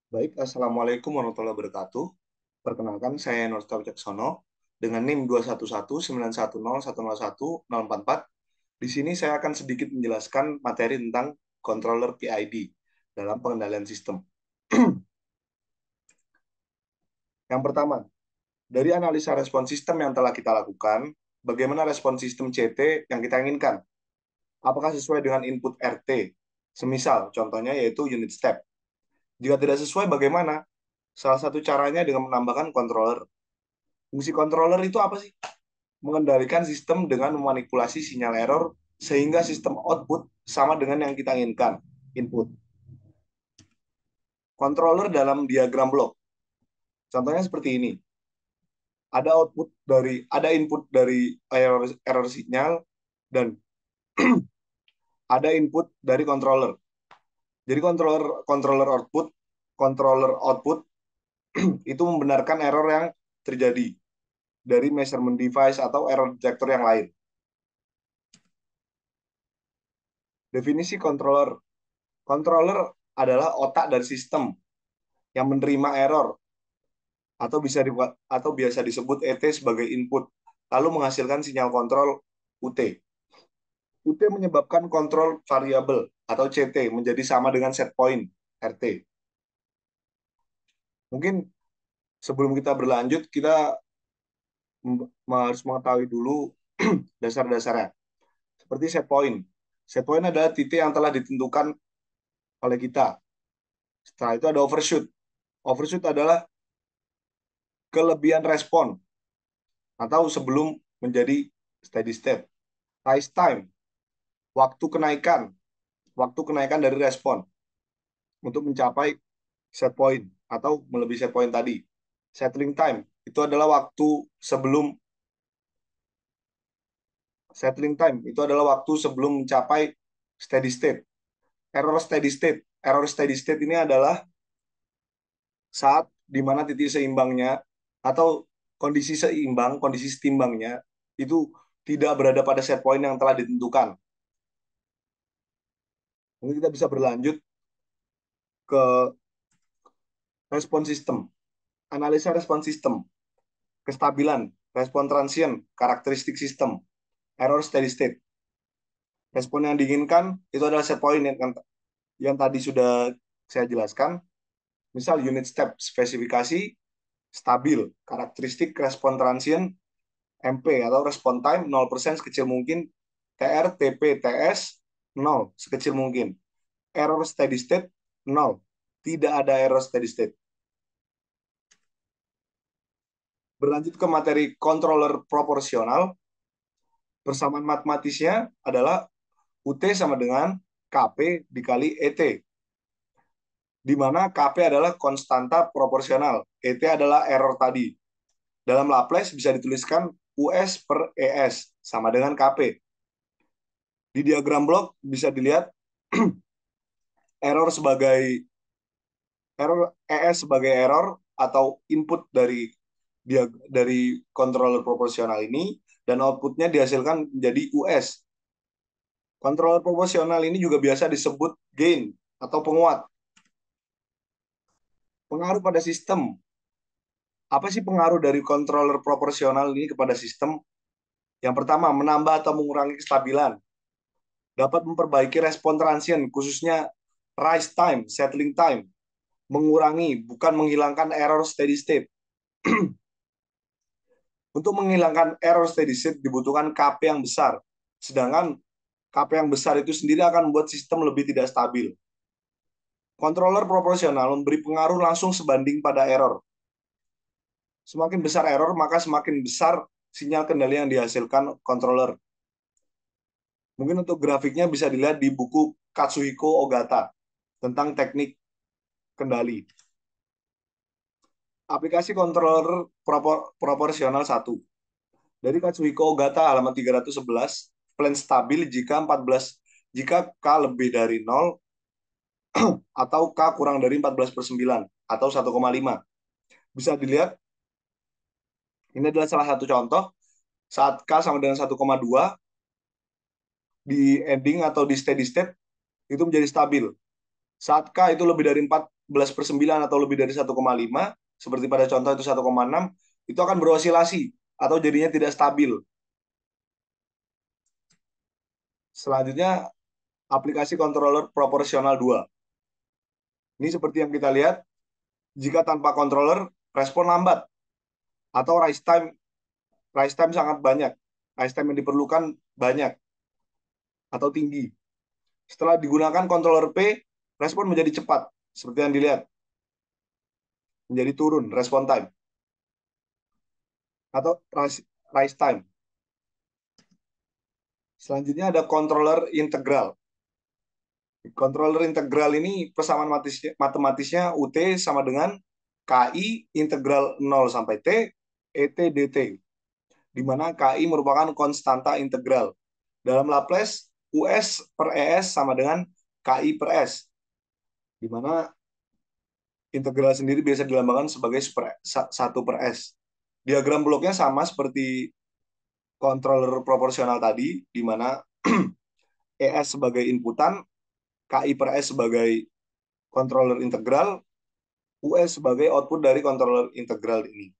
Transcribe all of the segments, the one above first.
Baik, Assalamualaikum warahmatullahi wabarakatuh. Perkenalkan, saya Norsta Wicaksono dengan NIM 21191010144. Di sini saya akan sedikit menjelaskan materi tentang controller PID dalam pengendalian sistem. Yang pertama, dari analisa respon sistem yang telah kita lakukan, bagaimana respon sistem CT yang kita inginkan? Apakah sesuai dengan input RT? Semisal, contohnya yaitu unit step. Jika tidak sesuai, bagaimana? Salah satu caranya dengan menambahkan controller. Fungsi controller itu apa sih? Mengendalikan sistem dengan memanipulasi sinyal error sehingga sistem output sama dengan yang kita inginkan, input. Controller dalam diagram blok. Contohnya seperti ini. Ada input dari error sinyal dan ada input dari controller. Jadi controller output itu membenarkan error yang terjadi dari measurement device atau error detector yang lain. Definisi controller. Controller adalah otak dari sistem yang menerima error atau biasa disebut ET sebagai input, lalu menghasilkan sinyal kontrol UT. UT menyebabkan kontrol variabel atau CT menjadi sama dengan set point RT. Mungkin sebelum kita berlanjut, kita harus mengetahui dulu dasar-dasarnya. Seperti set point. Set point adalah titik yang telah ditentukan oleh kita. Setelah itu ada overshoot. Overshoot adalah kelebihan respon atau sebelum menjadi steady state. Rise time, waktu kenaikan, dari respon untuk mencapai set point atau melebihi set point tadi. Settling time itu adalah waktu sebelum mencapai steady state. Error steady state ini adalah saat di mana titik seimbangnya atau kondisi setimbangnya itu tidak berada pada set point yang telah ditentukan. Mungkin kita bisa berlanjut ke respon sistem. Analisa respon sistem, kestabilan, respon transient, karakteristik sistem, error steady state. Respon yang diinginkan itu adalah set point yang tadi sudah saya jelaskan. Misal unit step spesifikasi stabil, karakteristik respon transient MP atau respon time 0% sekecil mungkin, TR, TP, TS 0 sekecil mungkin. Error steady state 0. Tidak ada error steady state. Berlanjut ke materi controller proporsional. Persamaan matematisnya adalah UT sama dengan KP dikali ET, di mana KP adalah konstanta proporsional, ET adalah error tadi. Dalam Laplace bisa dituliskan US per ES sama dengan KP. Di diagram blok bisa dilihat error sebagai ES sebagai error atau input dari controller proporsional ini, dan outputnya dihasilkan menjadi US. Controller proporsional ini juga biasa disebut gain atau penguat. Pengaruh pada sistem. Apa sih pengaruh dari controller proporsional ini kepada sistem? Yang pertama, menambah atau mengurangi kestabilan. Dapat memperbaiki respon transient, khususnya rise time, settling time. Mengurangi, bukan menghilangkan error steady state. Untuk menghilangkan error steady state dibutuhkan KP yang besar. Sedangkan KP yang besar itu sendiri akan membuat sistem lebih tidak stabil. Controller proporsional memberi pengaruh langsung sebanding pada error. Semakin besar error, maka semakin besar sinyal kendali yang dihasilkan controller. Mungkin untuk grafiknya bisa dilihat di buku Katsuhiko Ogata tentang teknik kendali. Aplikasi controller proporsional 1. Dari Katsuhiko Ogata halaman 311, plan stabil jika K lebih dari 0 atau K kurang dari 14/9 atau 1,5. Bisa dilihat, ini adalah salah satu contoh, saat K sama dengan 1,2, di ending atau di steady state, itu menjadi stabil. Saat K itu lebih dari 11/9 atau lebih dari 1,5, seperti pada contoh itu 1,6, itu akan berosilasi atau jadinya tidak stabil. Selanjutnya, aplikasi controller proporsional 2. Ini seperti yang kita lihat, jika tanpa controller, respon lambat atau rise time sangat banyak. Rise time yang diperlukan banyak atau tinggi. Setelah digunakan controller P, respon menjadi cepat, seperti yang dilihat. Menjadi turun respon time atau rise time. Selanjutnya ada controller integral. Controller integral ini persamaan matematisnya UT sama dengan KI integral 0 sampai T, ET dt, di mana KI merupakan konstanta integral. Dalam Laplace, US per ES sama dengan KI per S, di mana integral sendiri biasa dilambangkan sebagai 1 per S. Diagram bloknya sama seperti controller proporsional tadi, di mana ES sebagai inputan, KI per S sebagai controller integral, US sebagai output dari controller integral ini.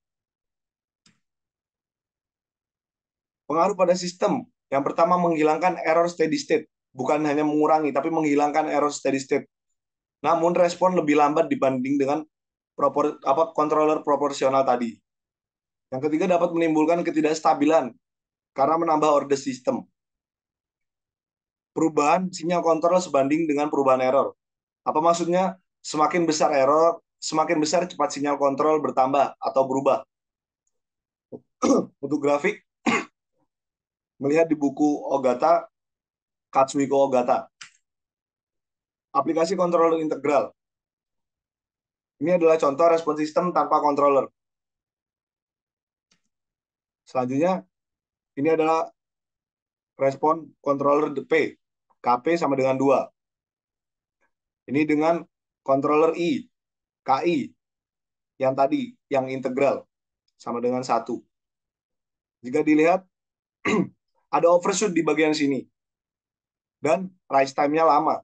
Pengaruh pada sistem. Yang pertama, menghilangkan error steady state. Bukan hanya mengurangi, tapi menghilangkan error steady state. Namun respon lebih lambat dibanding dengan controller proporsional tadi. Yang ketiga, dapat menimbulkan ketidakstabilan karena menambah order system. Perubahan sinyal kontrol sebanding dengan perubahan error. Apa maksudnya? Semakin besar error, semakin besar cepat sinyal kontrol bertambah atau berubah. Untuk grafik, melihat di buku Ogata, Katsuhiko Ogata. Aplikasi controller integral. Ini adalah contoh respon sistem tanpa controller. Selanjutnya, ini adalah respon controller P. KP sama dengan 2. Ini dengan controller I. KI. Yang tadi, yang integral. Sama dengan 1. Jika dilihat, ada overshoot di bagian sini. Dan rise time-nya lama.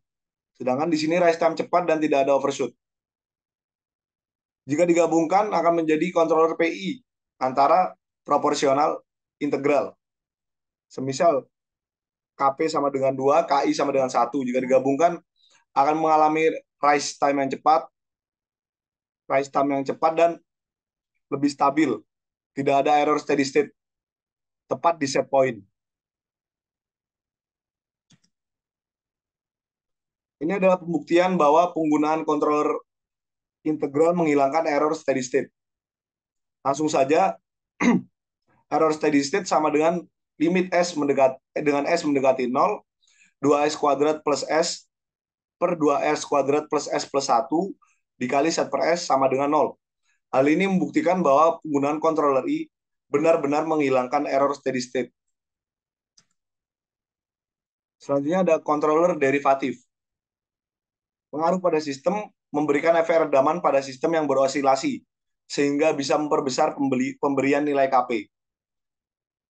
Sedangkan di sini rise time cepat dan tidak ada overshoot. Jika digabungkan akan menjadi controller PI antara proporsional integral. Semisal KP sama dengan 2, KI sama dengan 1. Jika digabungkan akan mengalami rise time yang cepat dan lebih stabil. Tidak ada error steady state. Tepat di set point. Ini adalah pembuktian bahwa penggunaan controller integral menghilangkan error steady state. Langsung saja, error steady state sama dengan limit S mendekati 0, 2S kuadrat plus S per 2S kuadrat plus S plus 1 dikali set per S sama dengan 0. Hal ini membuktikan bahwa penggunaan controller I benar-benar menghilangkan error steady state. Selanjutnya ada controller derivatif. Pengaruh pada sistem memberikan efek redaman pada sistem yang berosilasi, sehingga bisa memperbesar pemberian nilai KP.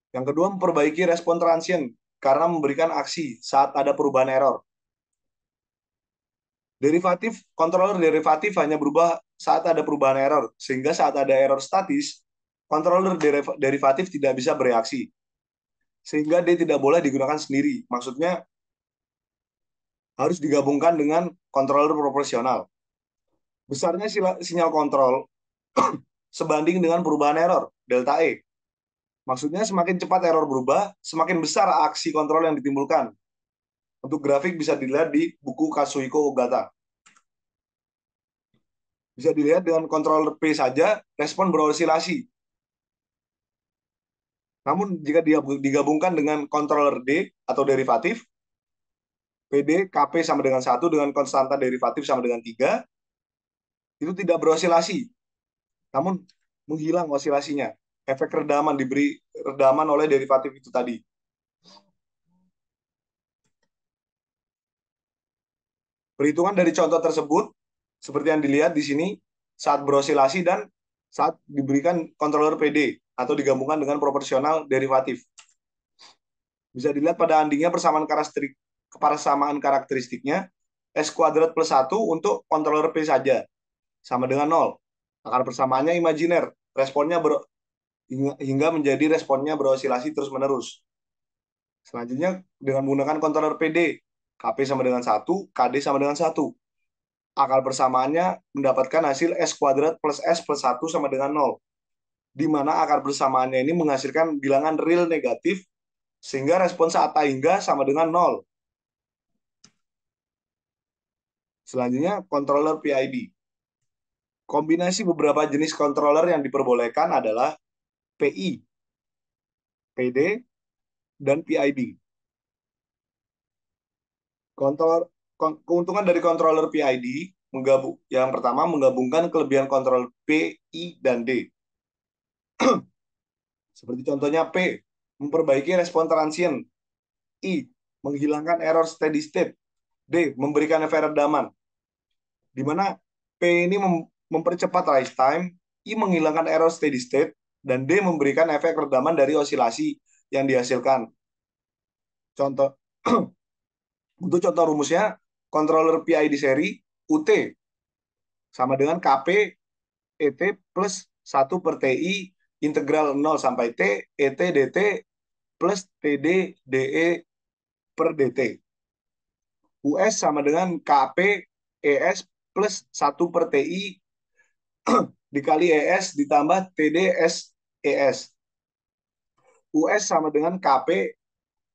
Yang kedua, memperbaiki respon transient karena memberikan aksi saat ada perubahan error. Controller derivatif hanya berubah saat ada perubahan error, sehingga saat ada error statis, controller derivatif tidak bisa bereaksi. Sehingga dia tidak boleh digunakan sendiri. Maksudnya, harus digabungkan dengan controller proporsional. Besarnya sinyal kontrol sebanding dengan perubahan error, delta E. Maksudnya semakin cepat error berubah, semakin besar aksi kontrol yang ditimbulkan. Untuk grafik bisa dilihat di buku Katsuhiko Ogata. Bisa dilihat dengan controller P saja, respon berosilasi. Namun jika digabungkan dengan controller D atau derivatif, PD, KP sama dengan 1 dengan konstanta derivatif sama dengan 3, itu tidak berosilasi. Namun menghilang osilasinya. Efek redaman diberi redaman oleh derivatif itu tadi. Perhitungan dari contoh tersebut, seperti yang dilihat di sini, saat berosilasi dan saat diberikan controller PD atau digabungkan dengan proporsional derivatif. Bisa dilihat pada andingnya persamaan karakteristiknya S kuadrat plus 1 untuk controller P saja. sama dengan 0. Akar persamaannya imajiner. Responnya hingga menjadi responnya berosilasi terus-menerus. Selanjutnya dengan menggunakan controller PD, KP sama dengan 1, KD sama dengan 1. Akar persamaannya mendapatkan hasil S kuadrat plus S plus 1 sama dengan 0. Di mana akar persamaannya ini menghasilkan bilangan real negatif, sehingga respons A hingga sama dengan 0. Selanjutnya, controller PID. Kombinasi beberapa jenis controller yang diperbolehkan adalah PI, PD, dan PID. Keuntungan dari controller PID yang pertama menggabungkan kelebihan kontrol P, I, dan D. Seperti contohnya P, memperbaiki respon transient. I, menghilangkan error steady state. D, memberikan efek redaman. Di mana P ini mempercepat rise time, I menghilangkan error steady state, dan D memberikan efek redaman dari osilasi yang dihasilkan. Contoh untuk contoh rumusnya, controller PID seri UT sama dengan KP ET plus 1 per TI integral 0 sampai T ET DT plus TD DE per DT. US sama dengan KP ES plus 1 per TI dikali ES ditambah TD ES. US sama dengan KP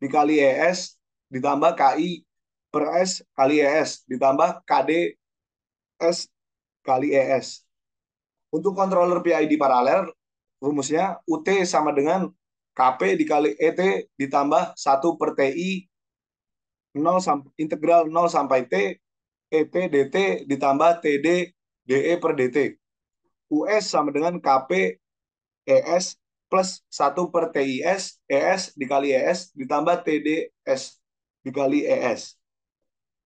dikali ES ditambah KI per S kali ES ditambah KD S kali ES. Untuk controller PID paralel, rumusnya UT sama dengan KP dikali ET ditambah 1 per TI 0 integral 0 sampai T ET DT ditambah TD DE per DT. US sama dengan KP ES plus 1 per TIS ES dikali ES ditambah TDS dikali ES.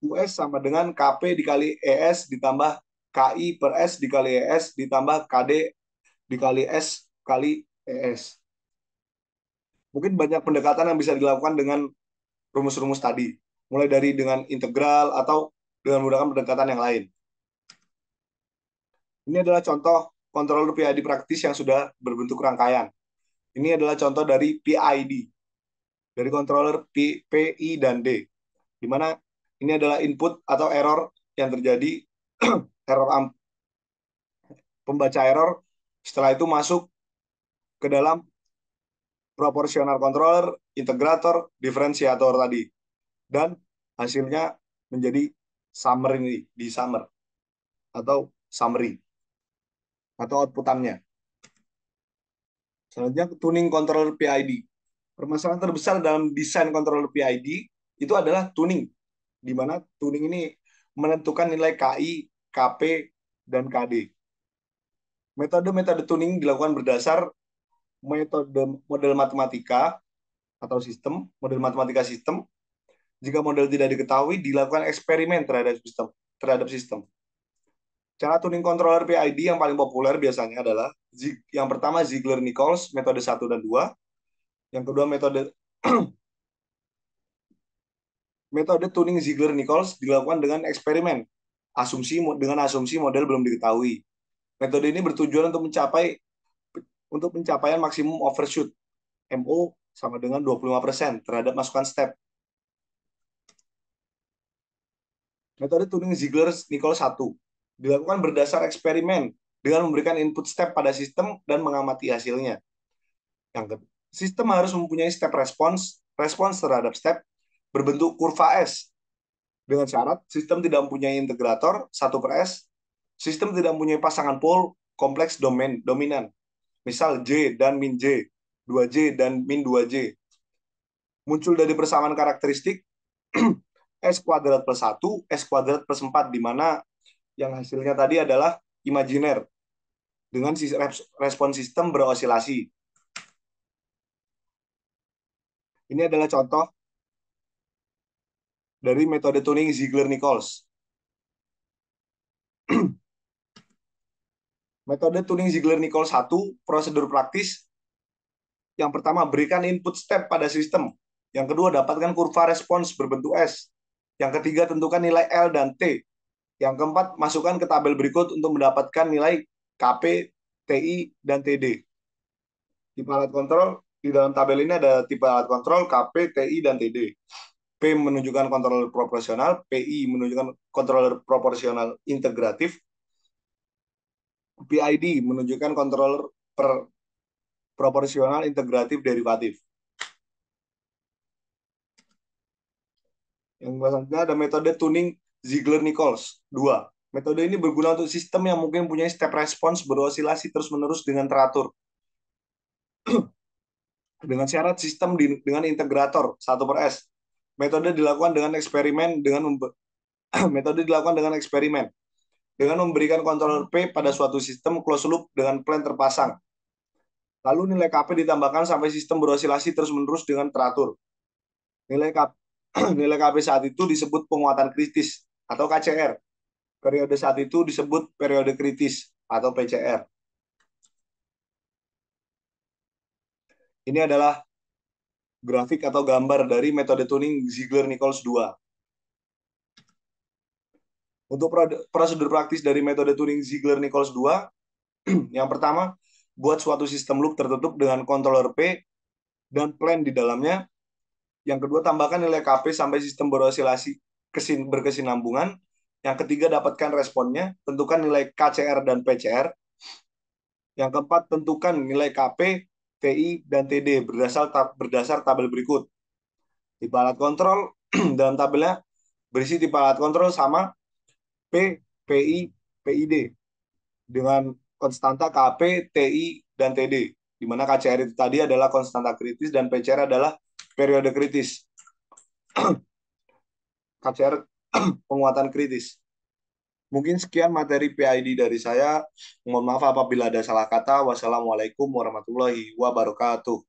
US sama dengan KP dikali ES ditambah KI per S dikali ES ditambah KD dikali S kali ES. Mungkin banyak pendekatan yang bisa dilakukan dengan rumus-rumus tadi. Mulai dari dengan integral atau dengan menggunakan pendekatan yang lain. Ini adalah contoh controller PID praktis yang sudah berbentuk rangkaian. Ini adalah contoh dari PID, dari controller PI dan D, di mana ini adalah input atau error yang terjadi, error pembaca error, setelah itu masuk ke dalam proportional controller, integrator, diferensiator tadi. Dan hasilnya menjadi summary di summer atau summary atau outputannya. Selanjutnya tuning controller PID. Permasalahan terbesar dalam desain controller PID itu adalah tuning, di mana tuning ini menentukan nilai KI, KP, dan KD. Metode-metode tuning dilakukan berdasar metode model matematika atau sistem, model matematika sistem. Jika model tidak diketahui, dilakukan eksperimen terhadap sistem. Cara tuning controller PID yang paling populer biasanya adalah yang pertama Ziegler-Nichols metode 1 dan 2. Yang kedua metode metode tuning Ziegler-Nichols dilakukan dengan eksperimen dengan asumsi model belum diketahui. Metode ini bertujuan untuk pencapaian maksimum overshoot MO sama dengan 25% terhadap masukan step. Metode tuning Ziegler-Nichols 1 dilakukan berdasar eksperimen dengan memberikan input step pada sistem dan mengamati hasilnya. Yang kedua, sistem harus mempunyai step respons terhadap step berbentuk kurva S. Dengan syarat sistem tidak mempunyai integrator 1 per S, sistem tidak mempunyai pasangan pol kompleks dominan. Misal J dan min J, 2J dan min 2J. Muncul dari persamaan karakteristik S kuadrat plus 1, S kuadrat plus 4, di mana yang hasilnya tadi adalah imajiner dengan respon sistem berosilasi. Ini adalah contoh dari metode tuning Ziegler-Nichols. Metode tuning Ziegler-Nichols 1, prosedur praktis. Yang pertama, berikan input step pada sistem. Yang kedua, dapatkan kurva respons berbentuk S. Yang ketiga, tentukan nilai L dan T. Yang keempat, masukkan ke tabel berikut untuk mendapatkan nilai KP, TI, dan TD. Tipe alat kontrol, di dalam tabel ini ada tipe alat kontrol, KP, TI, dan TD. P menunjukkan kontroler proporsional, PI menunjukkan kontroler proporsional integratif, PID menunjukkan kontroler proporsional integratif derivatif. Yang selanjutnya ada metode tuning Ziegler-Nichols 2. Metode ini berguna untuk sistem yang mungkin punya step response berosilasi terus-menerus dengan teratur. Dengan syarat sistem dengan integrator 1/S. Metode dilakukan dengan eksperimen metode dilakukan dengan eksperimen dengan memberikan kontroler P pada suatu sistem closed loop dengan plan terpasang. Lalu nilai KP ditambahkan sampai sistem berosilasi terus-menerus dengan teratur. Nilai KP, nilai KP saat itu disebut penguatan kritis atau KCR. Periode saat itu disebut periode kritis atau PCR. Ini adalah grafik atau gambar dari metode tuning Ziegler-Nichols 2. Untuk prosedur praktis dari metode tuning Ziegler-Nichols 2, yang pertama, buat suatu sistem loop tertutup dengan controller P dan plan di dalamnya. Yang kedua, tambahkan nilai KP sampai sistem berosilasi berkesinambungan. Yang ketiga, dapatkan responnya. Tentukan nilai KCR dan PCR. Yang keempat, tentukan nilai KP, TI, dan TD berdasar tabel berikut. Tipe alat kontrol dalam tabelnya berisi tipe alat kontrol sama P, PI, PID dengan konstanta KP, TI, dan TD. Di mana KCR itu tadi adalah konstanta kritis dan PCR adalah periode kritis. KCR penguatan kritis. Mungkin sekian materi PID dari saya. Mohon maaf apabila ada salah kata. Wassalamualaikum warahmatullahi wabarakatuh.